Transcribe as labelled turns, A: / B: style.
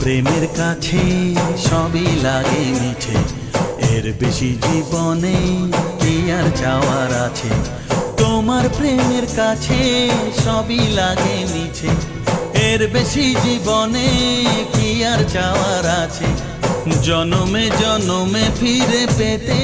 A: প্রেমের কাছে সবই লাগে মিছে, এর বেশি জীবনে কি আর চাওয়ার আছে। তোমার প্রেমের কাছে সবই লাগে মিছে, এর বেশি জীবনে কি আর চাওয়ার আছে। জনমে জনমে ফিরে পেতে